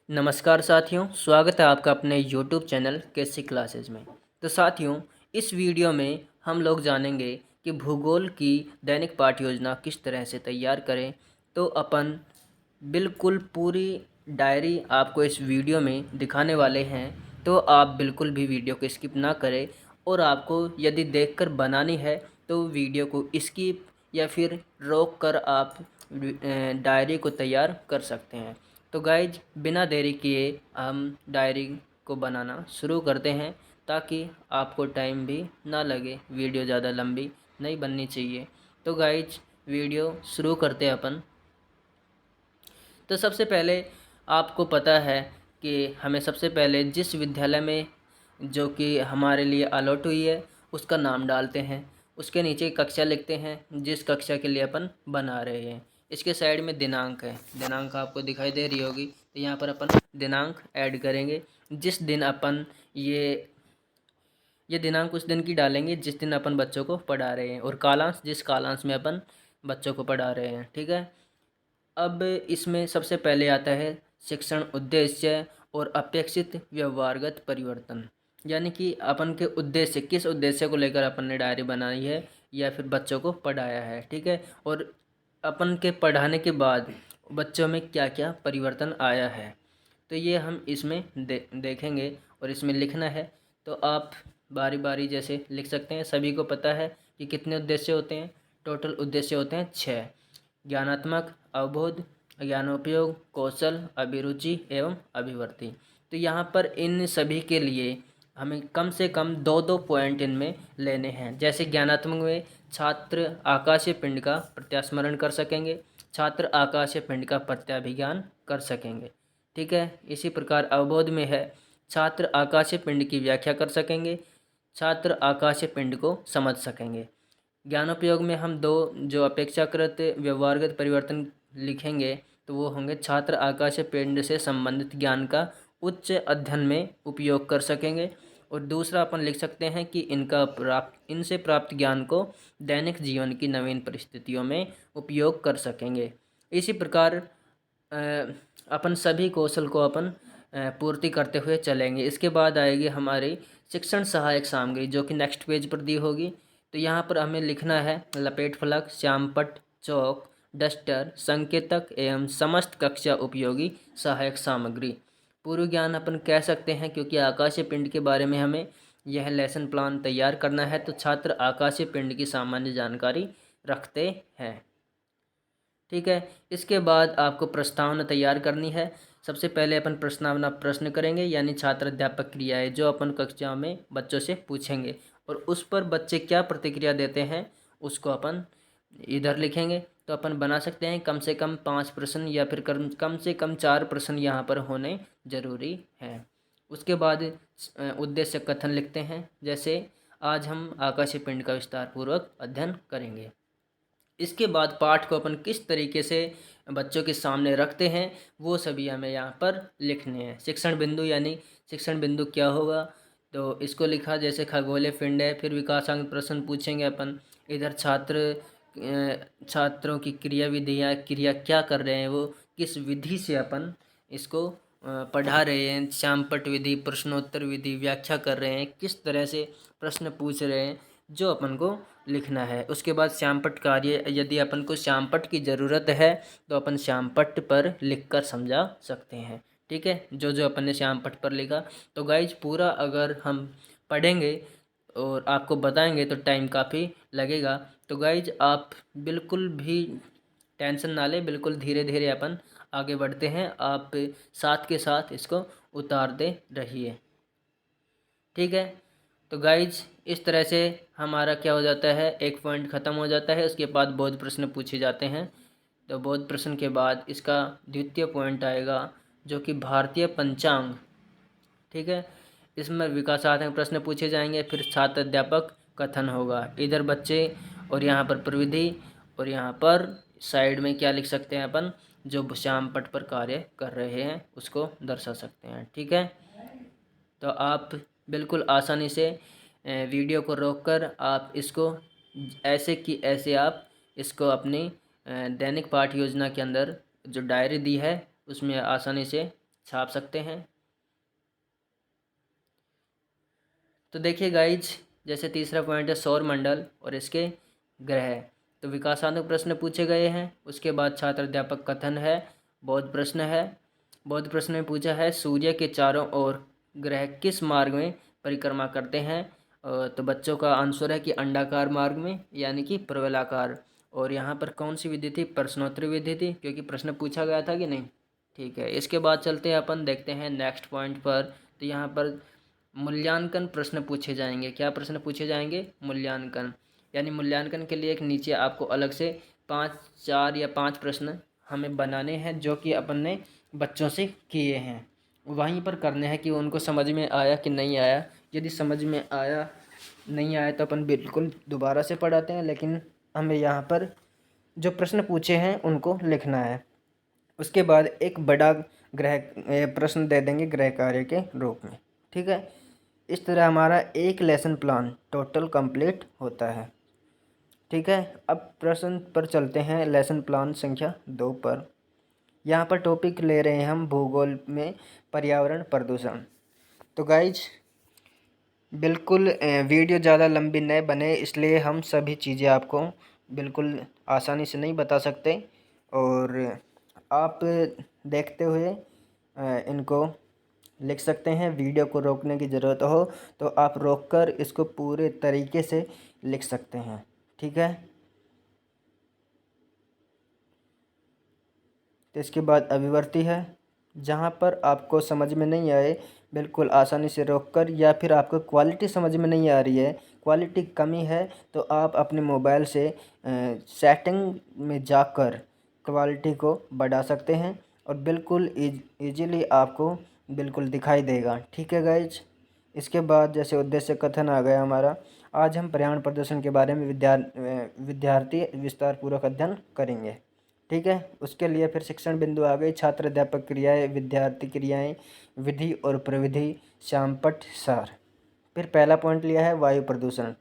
नमस्कार साथियों, स्वागत है आपका अपने YouTube चैनल केसी क्लासेस में। तो साथियों, इस वीडियो में हम लोग जानेंगे कि भूगोल की दैनिक पाठ्य योजना किस तरह से तैयार करें। तो अपन बिल्कुल पूरी डायरी आपको इस वीडियो में दिखाने वाले हैं, तो आप बिल्कुल भी वीडियो को स्किप ना करें। और आपको यदि देखकर बनानी है तो वीडियो को स्किप या फिर रोक कर आप डायरी को तैयार कर सकते हैं। तो गाइज, बिना देरी किए हम डायरी को बनाना शुरू करते हैं, ताकि आपको टाइम भी ना लगे, वीडियो ज़्यादा लंबी नहीं बननी चाहिए। तो गाइज, वीडियो शुरू करते हैं अपन। तो सबसे पहले आपको पता है कि हमें सबसे पहले जिस विद्यालय में जो कि हमारे लिए अलॉट हुई है उसका नाम डालते हैं। उसके नीचे कक्षा लिखते हैं जिस कक्षा के लिए अपन बना रहे हैं। इसके साइड में दिनांक है, दिनांक आपको दिखाई दे रही होगी। तो यहाँ पर अपन दिनांक ऐड करेंगे जिस दिन अपन ये दिनांक उस दिन की डालेंगे जिस दिन अपन बच्चों को पढ़ा रहे हैं, और कालांश जिस कालांश में अपन बच्चों को पढ़ा रहे हैं। ठीक है। अब इसमें सबसे पहले आता है शिक्षण उद्देश्य और अपेक्षित व्यवहारगत परिवर्तन, यानी कि अपन के उद्देश्य, किस उद्देश्य को लेकर अपन ने डायरी बनाई है या फिर बच्चों को पढ़ाया है। ठीक है। और अपन के पढ़ाने के बाद बच्चों में क्या क्या परिवर्तन आया है, तो ये हम इसमें देखेंगे और इसमें लिखना है। तो आप बारी बारी जैसे लिख सकते हैं। सभी को पता है कि कितने उद्देश्य होते हैं। टोटल उद्देश्य होते हैं 6। ज्ञानात्मक, अवबोध, ज्ञानोपयोग, कौशल, अभिरुचि एवं अभिवृत्ति। तो यहाँ पर इन सभी के लिए हमें कम से कम 2-2 पॉइंट इनमें लेने हैं। जैसे ज्ञानात्मक में छात्र आकाशीय पिंड का प्रत्यास्मरण कर सकेंगे, छात्र आकाशीय पिंड का प्रत्याभिज्ञान कर सकेंगे। ठीक है। इसी प्रकार अवबोध में है छात्र आकाशीय पिंड की व्याख्या कर सकेंगे, छात्र आकाशीय पिंड को समझ सकेंगे। ज्ञानोपयोग में हम 2 जो अपेक्षाकृत व्यवहारगत परिवर्तन लिखेंगे, तो वो होंगे छात्र आकाशीय पिंड से संबंधित ज्ञान का उच्च अध्ययन में उपयोग कर सकेंगे। और दूसरा अपन लिख सकते हैं कि इनसे प्राप्त ज्ञान को दैनिक जीवन की नवीन परिस्थितियों में उपयोग कर सकेंगे। इसी प्रकार अपन सभी कौशल को अपन पूर्ति करते हुए चलेंगे। इसके बाद आएगी हमारी शिक्षण सहायक सामग्री, जो कि नेक्स्ट पेज पर दी होगी। तो यहाँ पर हमें लिखना है लपेट फलक, श्यामपट्ट, चौक, डस्टर, संकेतक एवं समस्त कक्षा उपयोगी सहायक सामग्री। पूर्व ज्ञान अपन कह सकते हैं, क्योंकि आकाशीय पिंड के बारे में हमें यह लेसन प्लान तैयार करना है, तो छात्र आकाशीय पिंड की सामान्य जानकारी रखते हैं। ठीक है। इसके बाद आपको प्रस्तावना तैयार करनी है। सबसे पहले अपन प्रस्तावना प्रश्न करेंगे, यानी छात्र अध्यापक क्रियाएं, जो अपन कक्षा में बच्चों से पूछेंगे और उस पर बच्चे क्या प्रतिक्रिया देते हैं उसको अपन इधर लिखेंगे। तो अपन बना सकते हैं कम से कम 5 प्रश्न या फिर कम से कम 4 प्रश्न यहाँ पर होने जरूरी हैं। उसके बाद उद्देश्य कथन लिखते हैं, जैसे आज हम आकाशीय पिंड का विस्तार पूर्वक अध्ययन करेंगे। इसके बाद पाठ को अपन किस तरीके से बच्चों के सामने रखते हैं वो सभी हमें यहाँ पर लिखने हैं। शिक्षण बिंदु, यानी शिक्षण बिंदु क्या होगा, तो इसको लिखा जैसे खगोलीय पिंड है। फिर विकासांक प्रश्न पूछेंगे अपन। इधर छात्रों की क्रियाविधियाँ, क्रिया क्या कर रहे हैं, वो किस विधि से अपन इसको पढ़ा रहे हैं, श्यामपट्ट विधि, प्रश्नोत्तर विधि, व्याख्या कर रहे हैं, किस तरह से प्रश्न पूछ रहे हैं, जो अपन को लिखना है। उसके बाद श्यामपट्ट कार्य, यदि अपन को श्यामपट्ट की ज़रूरत है तो अपन श्यामपट्ट पर लिखकर समझा सकते हैं। ठीक है। जो जो अपन ने श्यामपट्ट पर लिखा, तो गाइज पूरा अगर हम पढ़ेंगे और आपको बताएंगे तो टाइम काफ़ी लगेगा। तो गाइज आप बिल्कुल भी टेंशन ना लें, बिल्कुल धीरे धीरे अपन आगे बढ़ते हैं। आप साथ के साथ इसको उतारते रहिए। ठीक है। तो गाइज इस तरह से हमारा क्या हो जाता है, एक पॉइंट ख़त्म हो जाता है। उसके बाद बोध प्रश्न पूछे जाते हैं। तो बोध प्रश्न के बाद इसका द्वितीय पॉइंट आएगा, जो कि भारतीय पंचांग। ठीक है। इसमें विकासात्मक प्रश्न पूछे जाएंगे। फिर छात्र अध्यापक कथन होगा। इधर बच्चे, और यहाँ पर प्रविधि, और यहाँ पर साइड में क्या लिख सकते हैं अपन, जो श्यामपट्ट पर कार्य कर रहे हैं उसको दर्शा सकते हैं। ठीक है। तो आप बिल्कुल आसानी से वीडियो को रोककर आप इसको ऐसे कि ऐसे आप इसको अपनी दैनिक पाठ योजना के अंदर जो डायरी दी है उसमें आसानी से छाप सकते हैं। तो देखिए गाइज, जैसे तीसरा पॉइंट है सौर मंडल और इसके ग्रह, तो विकासात्मक प्रश्न पूछे गए हैं। उसके बाद छात्र अध्यापक कथन है, बौद्ध प्रश्न है। बौद्ध प्रश्न में पूछा है सूर्य के चारों ओर ग्रह किस मार्ग में परिक्रमा करते हैं। तो बच्चों का आंसर है कि अंडाकार मार्ग में, यानी कि प्रवलाकार। और यहाँ पर कौन सी विधि थी, प्रश्नोत्तरी विधि थी, क्योंकि प्रश्न पूछा गया था कि नहीं। ठीक है, इसके बाद चलते हैं अपन, देखते हैं नेक्स्ट पॉइंट पर। तो यहाँ पर मूल्यांकन प्रश्न पूछे जाएंगे। क्या प्रश्न पूछे जाएंगे, मूल्यांकन। यानी मूल्यांकन के लिए एक नीचे आपको अलग से 4 या 5 प्रश्न हमें बनाने हैं, जो कि अपन ने बच्चों से किए हैं। वहीं पर करने हैं कि उनको समझ में आया कि नहीं आया। यदि समझ में आया नहीं आया तो अपन बिल्कुल दोबारा से पढ़ाते हैं, लेकिन हमें यहाँ पर जो प्रश्न पूछे हैं उनको लिखना है। उसके बाद एक बड़ा गृह प्रश्न दे देंगे गृह कार्य के रूप में। ठीक है, इस तरह हमारा एक लेसन प्लान टोटल कंप्लीट होता है। ठीक है, अब प्रश्न पर चलते हैं, लेसन प्लान संख्या 2 पर। यहाँ पर टॉपिक ले रहे हैं हम भूगोल में पर्यावरण प्रदूषण। तो गाइज बिल्कुल वीडियो ज़्यादा लंबी न बने, इसलिए हम सभी चीज़ें आपको बिल्कुल आसानी से नहीं बता सकते। और आप देखते हुए इनको लिख सकते हैं। वीडियो को रोकने की ज़रूरत हो तो आप रोककर इसको पूरे तरीके से लिख सकते हैं। ठीक है, तो इसके बाद अभिवर्ती है। जहाँ पर आपको समझ में नहीं आए बिल्कुल आसानी से रोककर, या फिर आपको क्वालिटी समझ में नहीं आ रही है, क्वालिटी कमी है, तो आप अपने मोबाइल से सेटिंग में जाकर क्वालिटी को बढ़ा सकते हैं और बिल्कुल ईजीली आपको बिल्कुल दिखाई देगा। ठीक है गाइज, इसके बाद जैसे उद्देश्य कथन आ गया हमारा। आज हम पर्यावरण प्रदूषण के बारे में विद्यार्थी विस्तार पूर्वक अध्ययन करेंगे। ठीक है, उसके लिए फिर शिक्षण बिंदु आ गई, छात्र अध्यापक क्रियाएं, विद्यार्थी क्रियाएं, विधि और प्रविधि, श्यामपट्ट सार। फिर पहला पॉइंट लिया है वायु प्रदूषण।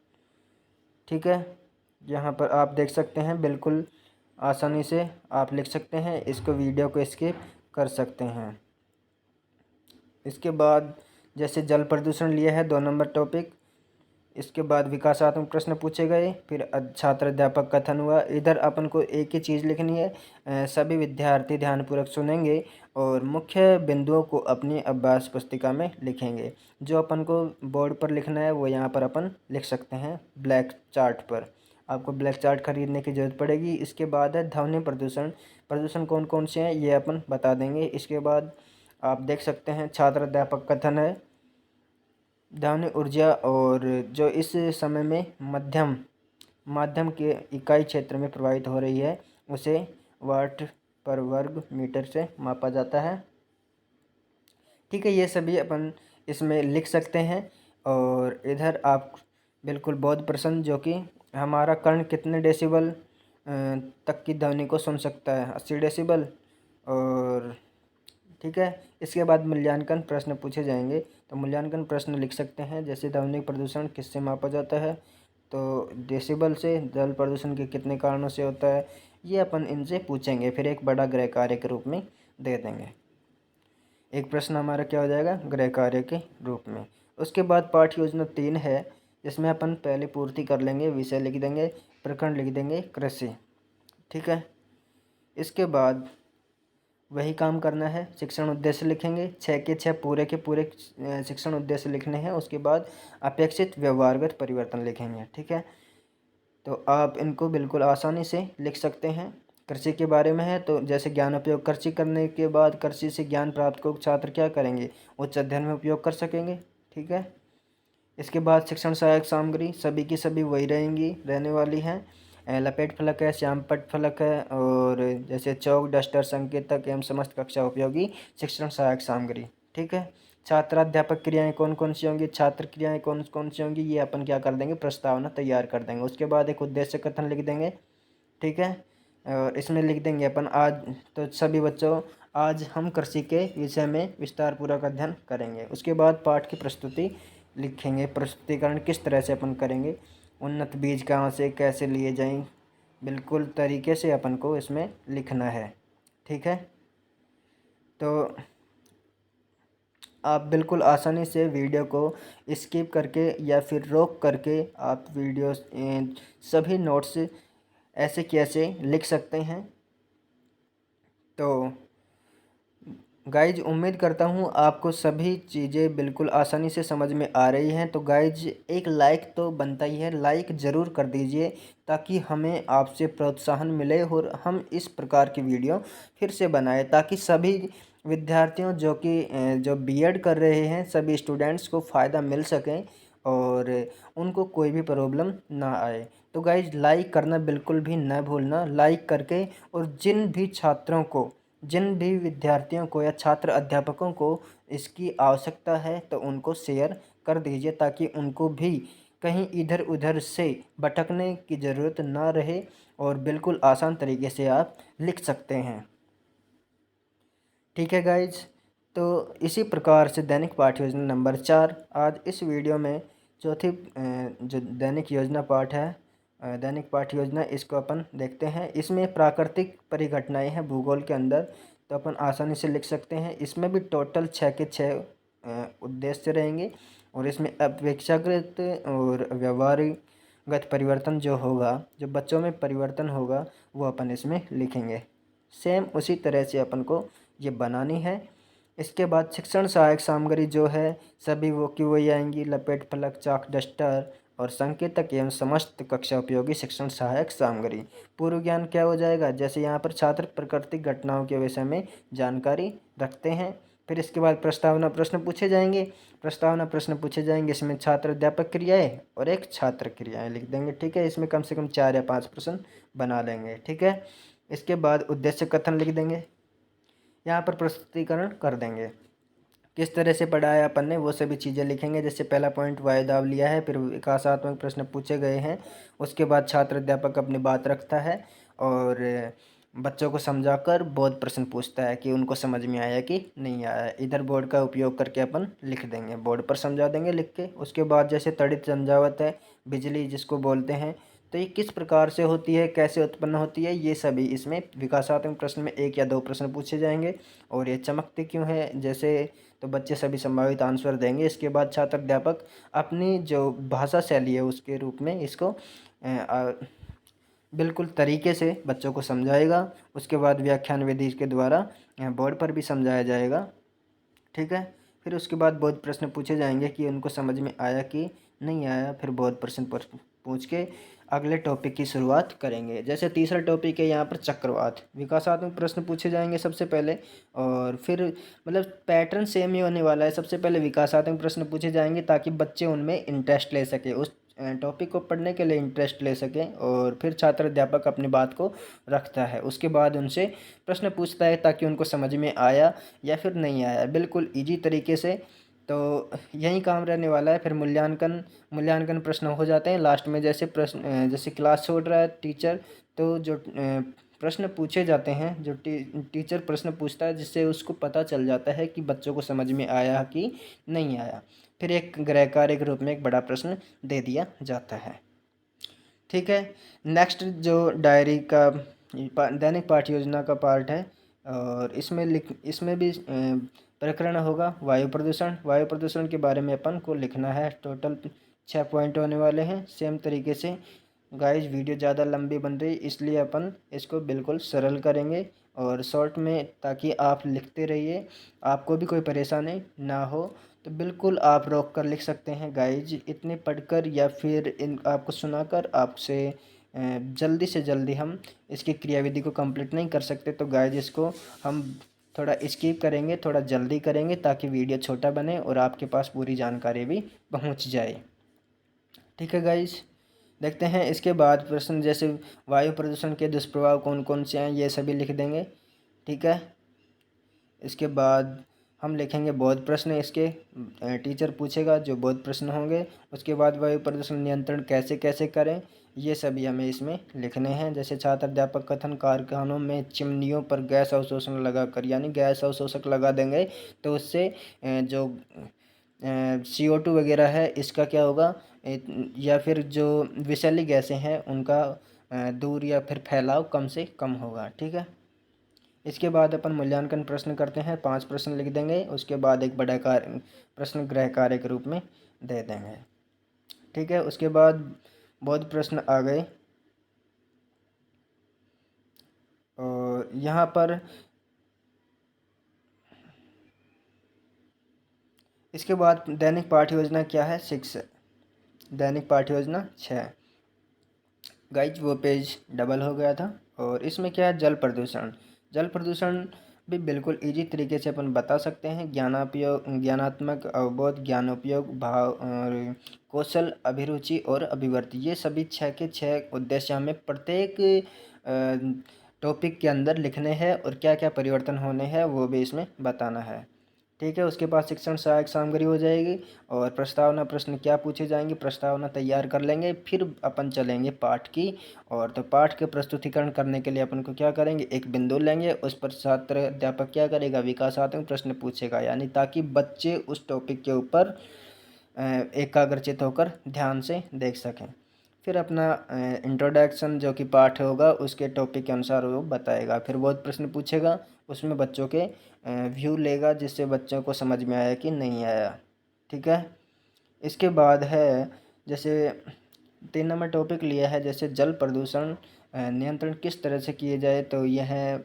ठीक है, यहाँ पर आप देख सकते हैं, बिल्कुल आसानी से आप लिख सकते हैं, इसको वीडियो को स्किप कर सकते हैं। इसके बाद जैसे जल प्रदूषण लिया है 2 नंबर टॉपिक। इसके बाद विकासात्मक प्रश्न पूछे गए, फिर छात्र अध्यापक कथन हुआ। इधर अपन को एक ही चीज़ लिखनी है, सभी विद्यार्थी ध्यानपूर्वक सुनेंगे और मुख्य बिंदुओं को अपनी अभ्यास पुस्तिका में लिखेंगे। जो अपन को बोर्ड पर लिखना है वो यहाँ पर अपन लिख सकते हैं ब्लैक चार्ट पर। आपको ब्लैक चार्ट खरीदने की ज़रूरत पड़ेगी। इसके बाद है ध्वनि प्रदूषण। प्रदूषण कौन कौन से हैं ये अपन बता देंगे। इसके बाद आप देख सकते हैं छात्र अध्यापक कथन है, ध्वनि ऊर्जा और जो इस समय में माध्यम के इकाई क्षेत्र में प्रवाहित हो रही है उसे वाट पर वर्ग मीटर से मापा जाता है। ठीक है, ये सभी अपन इसमें लिख सकते हैं। और इधर आप बिल्कुल बौद्ध प्रश्न, जो कि हमारा कर्ण कितने डेसिबल तक की ध्वनि को सुन सकता है, 80 डेसिबल। और ठीक है, इसके बाद मूल्यांकन प्रश्न पूछे जाएंगे। तो मूल्यांकन प्रश्न लिख सकते हैं, जैसे ध्वनि प्रदूषण किससे मापा जाता है, तो डेसिबल से। जल प्रदूषण के कितने कारणों से होता है, ये अपन इनसे पूछेंगे, फिर एक बड़ा गृह कार्य के रूप में दे देंगे। एक प्रश्न हमारा क्या हो जाएगा, गृह कार्य के रूप में। उसके बाद पाठ्य योजना 3 है, जिसमें अपन पहले पूर्ति कर लेंगे, विषय लिख देंगे, प्रकरण लिख देंगे कृषि। ठीक है, इसके बाद वही काम करना है, शिक्षण उद्देश्य लिखेंगे, 6 के 6 पूरे के पूरे शिक्षण उद्देश्य लिखने हैं। उसके बाद अपेक्षित व्यवहारगत परिवर्तन लिखेंगे। ठीक है, तो आप इनको बिल्कुल आसानी से लिख सकते हैं। कृषि के बारे में है, तो जैसे ज्ञान उपयोग, कृषि करने के बाद कृषि से ज्ञान प्राप्त को छात्र क्या करेंगे, उच्च अध्ययन में उपयोग कर सकेंगे। ठीक है, इसके बाद शिक्षण सहायक सामग्री सभी की सभी वही रहने वाली हैं। लपेट फलक है, श्यामपट्ट फलक है, और जैसे चौक, डस्टर, संकेतक एवं समस्त कक्षा उपयोगी शिक्षण सहायक सामग्री। ठीक है, छात्राध्यापक क्रियाएं कौन कौन सी होंगी, छात्र क्रियाएं कौन कौन सी होंगी, ये अपन क्या कर देंगे, प्रस्तावना तैयार कर देंगे। उसके बाद एक उद्देश्य कथन लिख देंगे। ठीक है, और इसमें लिख देंगे अपन आज, तो सभी बच्चों आज हम कृषि के विषय में विस्तारपूर्वक अध्ययन करेंगे। उसके बाद पाठ की प्रस्तुति लिखेंगे, प्रस्तुतिकरण किस तरह से अपन करेंगे, उन्नत बीज कहाँ से कैसे लिए जाएं, बिल्कुल तरीके से अपन को इसमें लिखना है। ठीक है, तो आप बिल्कुल आसानी से वीडियो को स्किप करके या फिर रोक करके आप वीडियो सभी नोट्स ऐसे कैसे लिख सकते हैं। तो गाइज उम्मीद करता हूँ आपको सभी चीज़ें बिल्कुल आसानी से समझ में आ रही हैं। तो गाइज एक लाइक तो बनता ही है, लाइक ज़रूर कर दीजिए ताकि हमें आपसे प्रोत्साहन मिले और हम इस प्रकार की वीडियो फिर से बनाए, ताकि सभी विद्यार्थियों जो बीएड कर रहे हैं सभी स्टूडेंट्स को फ़ायदा मिल सकें और उनको कोई भी प्रॉब्लम ना आए। तो गाइज लाइक करना बिल्कुल भी न भूलना, लाइक करके और जिन भी विद्यार्थियों को या छात्र अध्यापकों को इसकी आवश्यकता है तो उनको शेयर कर दीजिए, ताकि उनको भी कहीं इधर उधर से भटकने की ज़रूरत ना रहे और बिल्कुल आसान तरीके से आप लिख सकते हैं। ठीक है गाइज, तो इसी प्रकार से दैनिक पाठ योजना नंबर 4 आज इस वीडियो में चौथी जो दैनिक योजना पाठ है, दैनिक पाठ योजना, इसको अपन देखते हैं। इसमें प्राकृतिक परिघटनाएं हैं भूगोल के अंदर, तो अपन आसानी से लिख सकते हैं। इसमें भी टोटल 6 के 6 उद्देश्य रहेंगे और इसमें अपेक्षाकृत और व्यवहारिकगत परिवर्तन जो होगा, जो बच्चों में परिवर्तन होगा, वो अपन इसमें लिखेंगे। सेम उसी तरह से अपन को ये बनानी है। इसके बाद शिक्षण सहायक सामग्री जो है सभी वो की वही आएंगी, लपेट फलक, चाक, डस्टर और संकेतक एवं समस्त कक्षा उपयोगी शिक्षण सहायक सामग्री। पूर्व ज्ञान क्या हो जाएगा, जैसे यहाँ पर छात्र प्राकृतिक घटनाओं के विषय में जानकारी रखते हैं। फिर इसके बाद प्रस्तावना प्रश्न पूछे जाएंगे। इसमें छात्र अध्यापक क्रियाएं और एक छात्र क्रियाएं लिख देंगे। ठीक है, इसमें कम से कम 4 या 5 प्रश्न बना लेंगे। ठीक है, इसके बाद उद्देश्य कथन लिख देंगे, यहाँ पर प्रस्तुतिकरण कर देंगे, किस तरह से पढ़ाया अपन ने वो सभी चीज़ें लिखेंगे। जैसे पहला पॉइंट वायुदाब लिया है, फिर विकासात्मक प्रश्न पूछे गए हैं, उसके बाद छात्र अध्यापक अपनी बात रखता है और बच्चों को समझाकर बोध प्रश्न पूछता है कि उनको समझ में आया कि नहीं आया। इधर बोर्ड का उपयोग करके अपन लिख देंगे, बोर्ड पर समझा देंगे लिख के। उसके बाद जैसे तड़ित झंझावात है, बिजली जिसको बोलते हैं, तो ये किस प्रकार से होती है, कैसे उत्पन्न होती है, ये सभी इसमें विकासात्मक प्रश्न में 1 या 2 प्रश्न पूछे जाएंगे। और ये चमकती क्यों है जैसे, तो बच्चे सभी संभावित आंसर देंगे। इसके बाद छात्र अध्यापक अपनी जो भाषा शैली है उसके रूप में इसको बिल्कुल तरीके से बच्चों को समझाएगा। उसके बाद व्याख्यान विधि के द्वारा बोर्ड पर भी समझाया जाएगा। ठीक है, फिर उसके बाद बोध प्रश्न पूछे जाएंगे कि उनको समझ में आया कि नहीं आया। फिर बोध प्रश्न पूछ के अगले टॉपिक की शुरुआत करेंगे। जैसे तीसरा टॉपिक है यहाँ पर चक्रवात, विकासात्मक प्रश्न पूछे जाएंगे सबसे पहले, और फिर मतलब पैटर्न सेम ही होने वाला है। सबसे पहले विकासात्मक प्रश्न पूछे जाएंगे ताकि बच्चे उनमें इंटरेस्ट ले सके, उस टॉपिक को पढ़ने के लिए इंटरेस्ट ले सकें। और फिर छात्र अध्यापक अपनी बात को रखता है, उसके बाद उनसे प्रश्न पूछता है ताकि उनको समझ में आया या फिर नहीं आया, बिल्कुल इजी तरीके से। तो यही काम रहने वाला है। फिर मूल्यांकन प्रश्न हो जाते हैं लास्ट में। जैसे क्लास छोड़ रहा है टीचर, तो जो प्रश्न पूछे जाते हैं, जो टीचर प्रश्न पूछता है, जिससे उसको पता चल जाता है कि बच्चों को समझ में आया कि नहीं आया। फिर एक गृह कार्य के रूप में एक बड़ा प्रश्न दे दिया जाता है। ठीक है, नेक्स्ट जो डायरी का दैनिक पाठ योजना का पार्ट है, और इसमें भी प्रकरण होगा वायु प्रदूषण के बारे में अपन को लिखना है। टोटल 6 पॉइंट होने वाले हैं। सेम तरीके से गाइज वीडियो ज़्यादा लंबी बन रही, इसलिए अपन इसको बिल्कुल सरल करेंगे और शॉर्ट में, ताकि आप लिखते रहिए, आपको भी कोई परेशानी ना हो। तो बिल्कुल आप रोक कर लिख सकते हैं गाइज। इतने पढ़कर या फिर इन आपको सुनाकर आपसे जल्दी से जल्दी हम इसकी क्रियाविधि को कंप्लीट नहीं कर सकते। तो गाइज इसको हम थोड़ा स्किप करेंगे, थोड़ा जल्दी करेंगे, ताकि वीडियो छोटा बने और आपके पास पूरी जानकारी भी पहुंच जाए। ठीक है गाइज, देखते हैं इसके बाद प्रश्न। जैसे वायु प्रदूषण के दुष्प्रभाव कौन कौन से हैं, ये सभी लिख देंगे। ठीक है, इसके बाद हम लिखेंगे बोध प्रश्न, इसके टीचर पूछेगा जो बोध प्रश्न होंगे। उसके बाद वायु प्रदूषण नियंत्रण कैसे कैसे करें, ये सभी हमें इसमें लिखने हैं। जैसे छात्र अध्यापक कथन, कारखानों में चिमनियों पर गैस अवशोषण लगाकर, यानी गैस अवशोषक लगा देंगे तो उससे जो CO2 वगैरह है इसका क्या होगा, या फिर जो विषैली गैसें हैं उनका दूर या फिर फैलाव कम से कम होगा। ठीक है, इसके बाद अपन मूल्यांकन प्रश्न करते हैं, 5 प्रश्न लिख देंगे, उसके बाद एक बड़ा कार्य प्रश्न गृह कार्य के रूप में दे देंगे। ठीक है, उसके बाद बहुत प्रश्न आ गए और यहाँ पर इसके बाद दैनिक पाठ्य योजना क्या है, 6 दैनिक पाठ्य योजना 6। गाइज वो पेज डबल हो गया था। और इसमें क्या है, जल प्रदूषण। जल प्रदूषण भी बिल्कुल इजी तरीके से अपन बता सकते हैं। ज्ञानात्मक अवबोध, ज्ञानोपयोग, भाव और कौशल, अभिरुचि और अभिवृत्ति, ये सभी 6 के 6 उद्देश्य हमें प्रत्येक टॉपिक के अंदर लिखने हैं और क्या क्या परिवर्तन होने हैं वो भी इसमें बताना है। ठीक है, उसके बाद शिक्षण सहायक सामग्री हो जाएगी और प्रस्तावना प्रश्न क्या पूछे जाएंगे, प्रस्तावना तैयार कर लेंगे। फिर अपन चलेंगे पाठ की और तो पाठ के प्रस्तुतिकरण करने के लिए अपन को क्या करेंगे, एक बिंदु लेंगे, उस पर छात्र अध्यापक क्या करेगा, विकासात्मक प्रश्न पूछेगा, यानी ताकि बच्चे उस टॉपिक के ऊपर एकाग्रचित होकर ध्यान से देख सकें। फिर अपना इंट्रोडक्शन जो कि पाठ होगा उसके टॉपिक के अनुसार वो बताएगा। फिर बहुत प्रश्न पूछेगा, उसमें बच्चों के व्यू लेगा जिससे बच्चों को समझ में आया कि नहीं आया। ठीक है, इसके बाद है जैसे 3 नंबर टॉपिक लिया है जैसे जल प्रदूषण नियंत्रण किस तरह से किए जाए, तो यह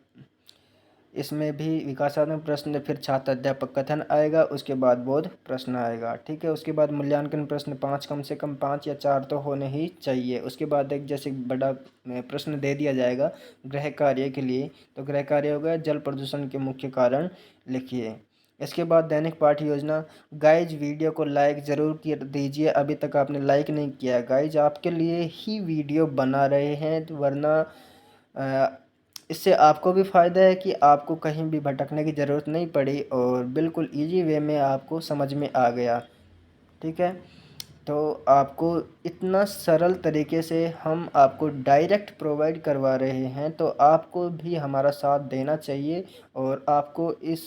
इसमें भी विकासात्मक प्रश्न, फिर छात्र अध्यापक कथन आएगा, उसके बाद बोध प्रश्न आएगा। ठीक है, उसके बाद मूल्यांकन प्रश्न 5 कम से कम 5 या 4 तो होने ही चाहिए। उसके बाद एक जैसे बड़ा प्रश्न दे दिया जाएगा गृह कार्य के लिए, तो गृह कार्य होगा जल प्रदूषण के मुख्य कारण लिखिए। इसके बाद दैनिक पाठ्य योजना। गाइज वीडियो को लाइक ज़रूर कर दीजिए, अभी तक आपने लाइक नहीं किया। गाइज आपके लिए ही वीडियो बना रहे हैं, वरना इससे आपको भी फ़ायदा है कि आपको कहीं भी भटकने की ज़रूरत नहीं पड़ी और बिल्कुल इजी वे में आपको समझ में आ गया। ठीक है, तो आपको इतना सरल तरीके से हम आपको डायरेक्ट प्रोवाइड करवा रहे हैं, तो आपको भी हमारा साथ देना चाहिए और आपको इस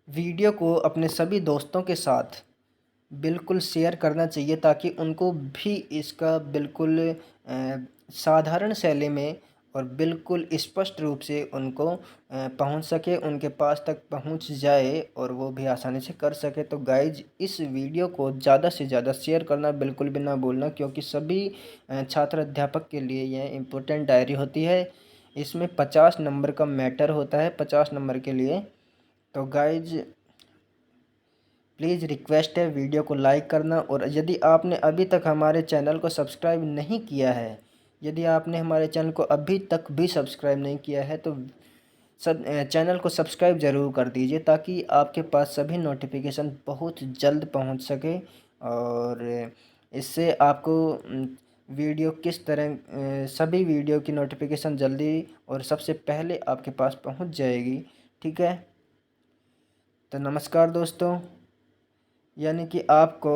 वीडियो को अपने सभी दोस्तों के साथ बिल्कुल शेयर करना चाहिए ताकि उनको भी इसका बिल्कुल साधारण शैली में और बिल्कुल स्पष्ट रूप से उनको पहुंच सके, उनके पास तक पहुंच जाए और वो भी आसानी से कर सके। तो गाइज इस वीडियो को ज़्यादा से ज़्यादा शेयर करना बिल्कुल भी ना भूलना, क्योंकि सभी छात्र अध्यापक के लिए यह इम्पोर्टेंट डायरी होती है। इसमें 50 नंबर का मैटर होता है, 50 नंबर के लिए। तो गाइज प्लीज़ रिक्वेस्ट है वीडियो को लाइक करना, और यदि आपने अभी तक हमारे चैनल को सब्सक्राइब नहीं किया है, यदि आपने हमारे चैनल को अभी तक भी सब्सक्राइब नहीं किया है तो चैनल को सब्सक्राइब ज़रूर कर दीजिए ताकि आपके पास सभी नोटिफिकेशन बहुत जल्द पहुंच सके और इससे आपको वीडियो किस तरह सभी वीडियो की नोटिफिकेशन जल्दी और सबसे पहले आपके पास पहुंच जाएगी। ठीक है, तो नमस्कार दोस्तों, यानी कि आपको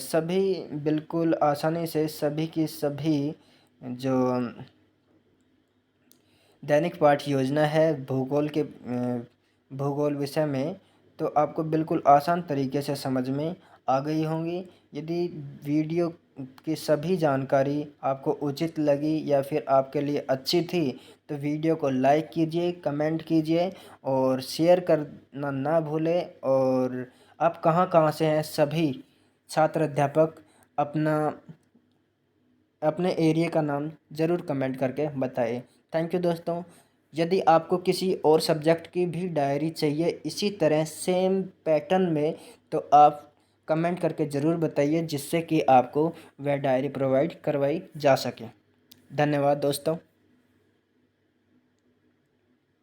सभी बिल्कुल आसानी से सभी की सभी जो दैनिक पाठ योजना है भूगोल के भूगोल विषय में, तो आपको बिल्कुल आसान तरीके से समझ में आ गई होंगी। यदि वीडियो की सभी जानकारी आपको उचित लगी या फिर आपके लिए अच्छी थी तो वीडियो को लाइक कीजिए, कमेंट कीजिए और शेयर करना ना भूलें। और आप कहाँ कहाँ से हैं सभी छात्र अध्यापक अपना अपने एरिया का नाम ज़रूर कमेंट करके बताएं। थैंक यू दोस्तों। यदि आपको किसी और सब्जेक्ट की भी डायरी चाहिए इसी तरह सेम पैटर्न में, तो आप कमेंट करके ज़रूर बताइए जिससे कि आपको वह डायरी प्रोवाइड करवाई जा सके। धन्यवाद दोस्तों।